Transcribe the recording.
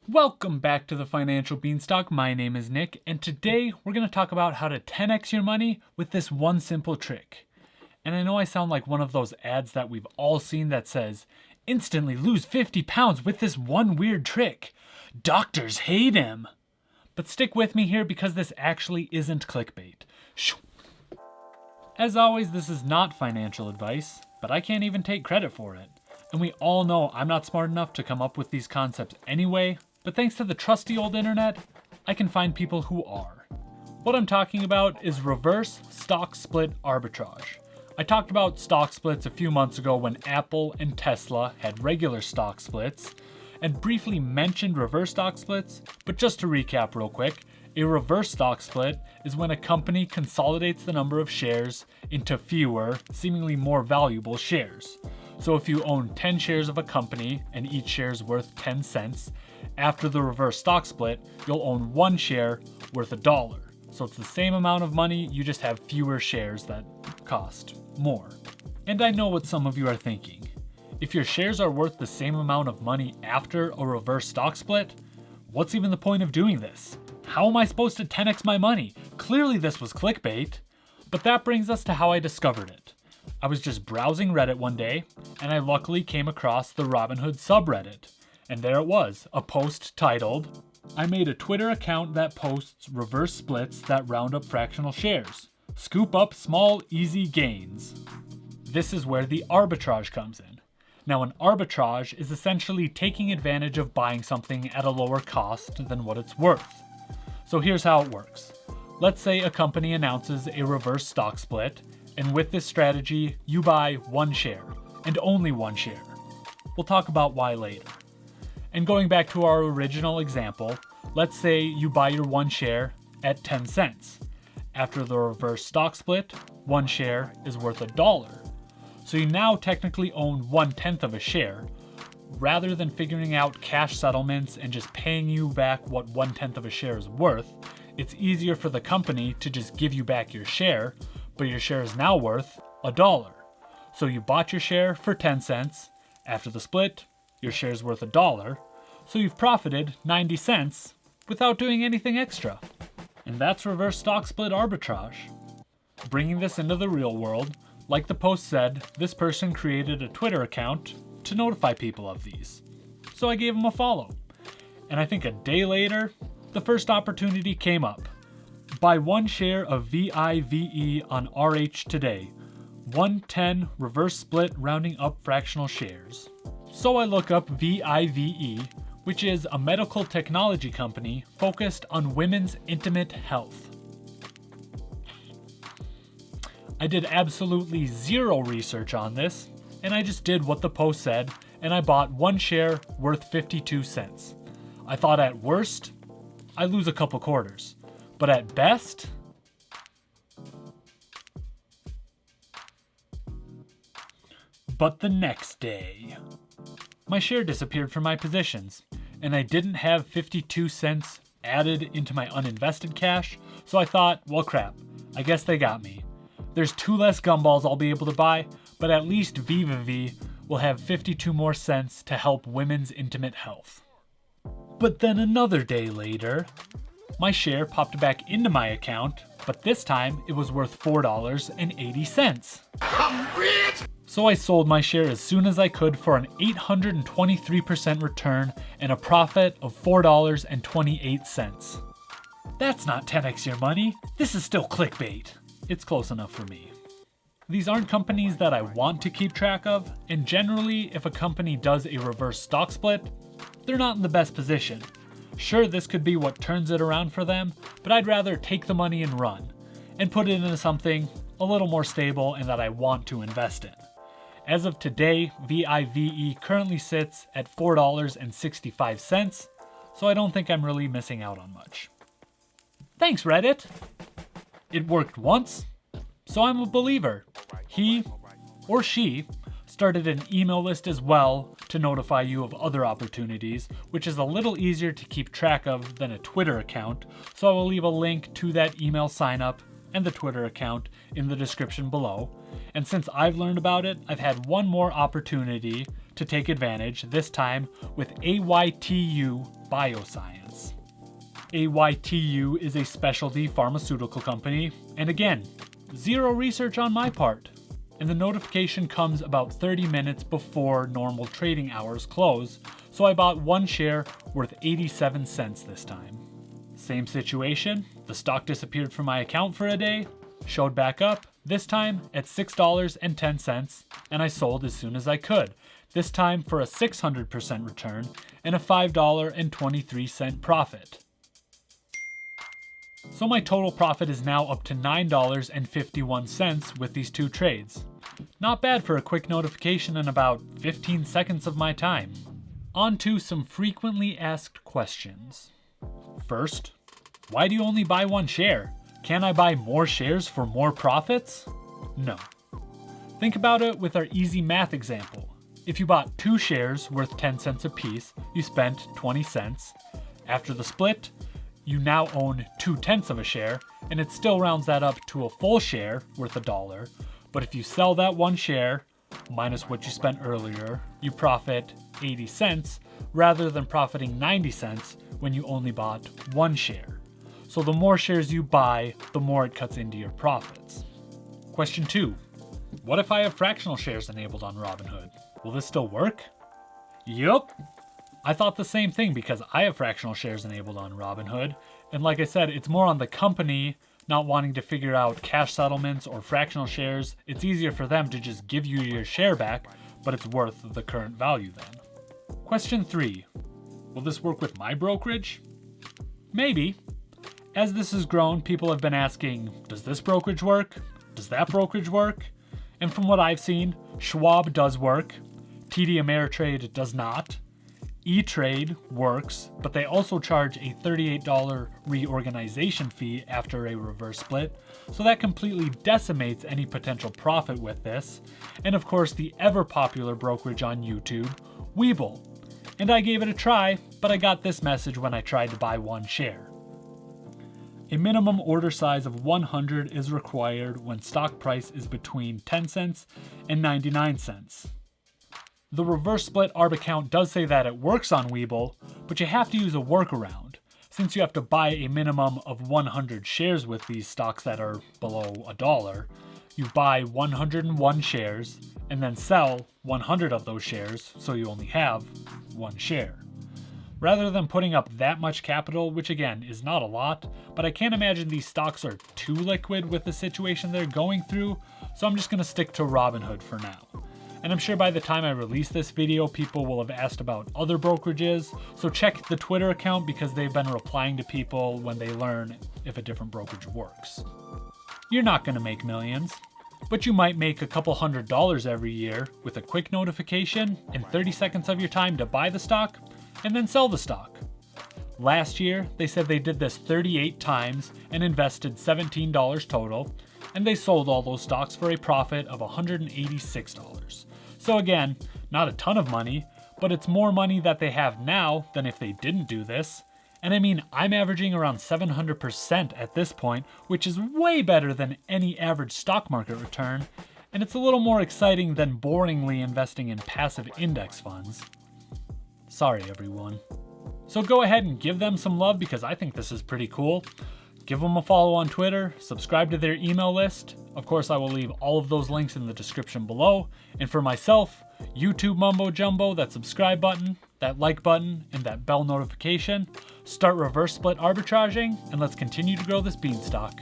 Welcome back to the Financial Beanstalk. My name is Nick, and today we're going to talk about how to 10x your money with this one simple trick. And I know I sound like one of those ads that we've all seen that says, instantly lose 50 pounds with this one weird trick. Doctors hate him. But stick with me here because this actually isn't clickbait. As always, this is not financial advice, but I can't even take credit for it. And we all know I'm not smart enough to come up with these concepts anyway, but thanks to the trusty old internet, I can find people who are. What I'm talking about is reverse stock split arbitrage. I talked about stock splits a few months ago when Apple and Tesla had regular stock splits, and briefly mentioned reverse stock splits, but just to recap real quick, a reverse stock split is when a company consolidates the number of shares into fewer, seemingly more valuable shares. So if you own 10 shares of a company and each share is worth 10 cents, after the reverse stock split, you'll own one share worth $1. So it's the same amount of money, you just have fewer shares that cost more. And I know what some of you are thinking. If your shares are worth the same amount of money after a reverse stock split, what's even the point of doing this? How am I supposed to 10x my money? Clearly this was clickbait. But that brings us to how I discovered it. I was just browsing Reddit one day, and I luckily came across the Robinhood subreddit. And there it was, a post titled, "I made a Twitter account that posts reverse splits that round up fractional shares. Scoop up small, easy gains." This is where the arbitrage comes in. Now, an arbitrage is essentially taking advantage of buying something at a lower cost than what it's worth. So here's how it works. Let's say a company announces a reverse stock split, and with this strategy, you buy one share, and only one share. We'll talk about why later. And going back to our original example, let's say you buy your one share at 10 cents. After the reverse stock split, one share is worth $1. So you now technically own 1/10 of a share. Rather than figuring out cash settlements and just paying you back what 1/10 of a share is worth, it's easier for the company to just give you back your share, but your share is now worth $1. So you bought your share for 10 cents. After the split, your share is worth $1. So you've profited 90 cents without doing anything extra. And that's reverse stock split arbitrage. Bringing this into the real world, like the post said, this person created a Twitter account to notify people of these. So I gave him a follow. And I think a day later, the first opportunity came up. Buy one share of VIVE on RH today. 110 reverse split rounding up fractional shares. So I look up VIVE, which is a medical technology company focused on women's intimate health. I did absolutely zero research on this, and I just did what the post said, and I bought one share worth 52 cents. I thought at worst, I lose a couple quarters, but at best, but the next day, my share disappeared from my positions, and I didn't have 52 cents added into my uninvested cash, so I thought, well crap, I guess they got me. There's 2 less gumballs I'll be able to buy, but at least VIVE will have 52 more cents to help women's intimate health. But then another day later, my share popped back into my account, but this time it was worth $4.80. I'm rich! So I sold my share as soon as I could for an 823% return and a profit of $4.28. That's not 10x your money. This is still clickbait. It's close enough for me. These aren't companies that I want to keep track of, and generally, if a company does a reverse stock split, they're not in the best position. Sure, this could be what turns it around for them, but I'd rather take the money and run, and put it into something a little more stable and that I want to invest in. As of today, VIVE currently sits at $4.65, so I don't think I'm really missing out on much. Thanks, Reddit! It worked once, so I'm a believer. He or she started an email list as well to notify you of other opportunities, which is a little easier to keep track of than a Twitter account, so I will leave a link to that email sign up and the Twitter account in the description below. And since I've learned about it, I've had one more opportunity to take advantage, this time with AYTU Bioscience. AYTU is a specialty pharmaceutical company, and again, zero research on my part. And the notification comes about 30 minutes before normal trading hours close, so I bought one share worth 87 cents this time. Same situation, the stock disappeared from my account for a day, showed back up, this time at $6.10, and I sold as soon as I could, this time for a 600% return and a $5.23 profit. So my total profit is now up to $9.51 with these two trades. Not bad for a quick notification in about 15 seconds of my time. On to some frequently asked questions. First, why do you only buy one share? Can I buy more shares for more profits? No. Think about it with our easy math example. If you bought 2 shares worth 10 cents apiece, you spent 20 cents. After the split, you now own 2/10 of a share, and it still rounds that up to a full share worth $1. But if you sell that one share, minus what you spent earlier, you profit 80 cents rather than profiting 90 cents when you only bought one share. So the more shares you buy, the more it cuts into your profits. Question 2. What if I have fractional shares enabled on Robinhood? Will this still work? Yup. I thought the same thing because I have fractional shares enabled on Robinhood, and like I said, it's more on the company not wanting to figure out cash settlements or fractional shares. It's easier for them to just give you your share back, but it's worth the current value then. Question 3. Will this work with my brokerage? Maybe. As this has grown, people have been asking, does this brokerage work? Does that brokerage work? And from what I've seen, Schwab does work, TD Ameritrade does not. E-Trade works, but they also charge a $38 reorganization fee after a reverse split, so that completely decimates any potential profit with this. And of course, the ever-popular brokerage on YouTube, Webull. And I gave it a try, but I got this message when I tried to buy one share. A minimum order size of 100 is required when stock price is between 10 cents and 99 cents. The reverse split ARB account does say that it works on Webull, but you have to use a workaround. Since you have to buy a minimum of 100 shares with these stocks that are below $1, you buy 101 shares and then sell 100 of those shares, so you only have one share. Rather than putting up that much capital, which again is not a lot, but I can't imagine these stocks are too liquid with the situation they're going through, so I'm just going to stick to Robinhood for now. And I'm sure by the time I release this video, people will have asked about other brokerages, so check the Twitter account because they've been replying to people when they learn if a different brokerage works. You're not going to make millions, but you might make a couple $100s every year with a quick notification and 30 seconds of your time to buy the stock and then sell the stock. Last year, they said they did this 38 times and invested $17 total, and they sold all those stocks for a profit of $186. So again, not a ton of money, but it's more money that they have now than if they didn't do this. And I mean, I'm averaging around 700% at this point, which is way better than any average stock market return, and it's a little more exciting than boringly investing in passive index funds. Sorry, everyone. So go ahead and give them some love because I think this is pretty cool. Give them a follow on Twitter, subscribe to their email list. Of course, I will leave all of those links in the description below. And for myself, YouTube mumbo jumbo, that subscribe button, that like button, and that bell notification. Start reverse split arbitraging, and let's continue to grow this beanstalk.